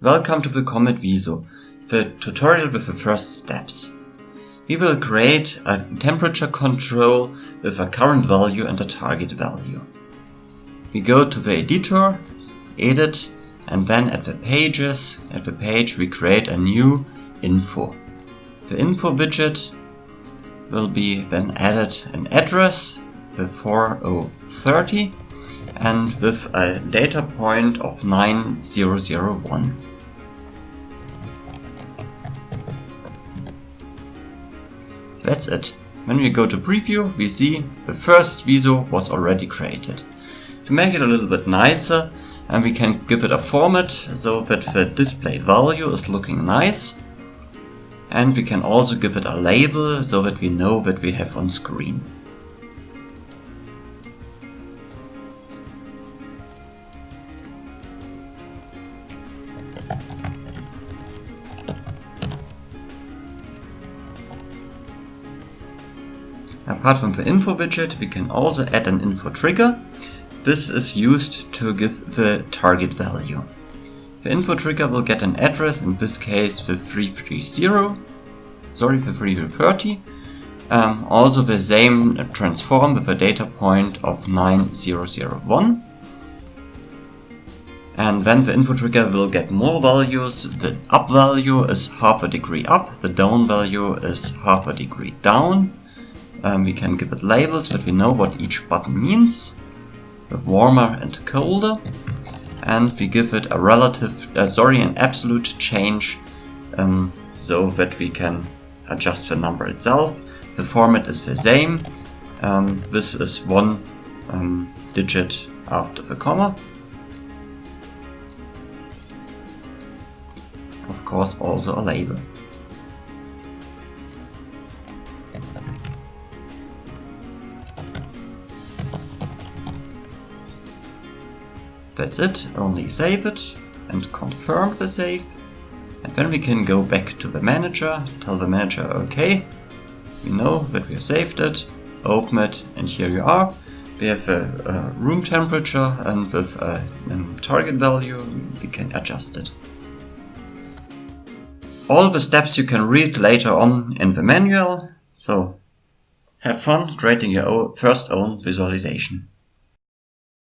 Welcome to the CometVisu, the tutorial with the first steps. We will create a temperature control with a current value and a target value. We go to the editor, edit, and then at the page we create a new info. The info widget will be then added an address with 4030 and with a data point of 9001. That's it. When we go to preview, we see the first visu was already created. To make it a little bit nicer, and we can give it a format so that the display value is looking nice. And we can also give it a label so that we know what we have on screen. Apart from the info widget, we can also add an info trigger. This is used to give the target value. The info trigger will get an address, in this case the 330. Also the same transform with a data point of 9001. And then the info trigger will get more values. The up value is half a degree up, the down value is half a degree down. We can give it labels that we know what each button means, with warmer and colder, and we give it a an absolute change, so that we can adjust the number itself. The format is the same. This is one digit after the comma. Of course, also a label. That's it, only save it and confirm the save, and then we can go back to the manager, tell the manager okay, we know that we have saved it, open it, and here you are. We have a room temperature, and with a target value we can adjust it. All the steps you can read later on in the manual, so have fun creating your first own visualization.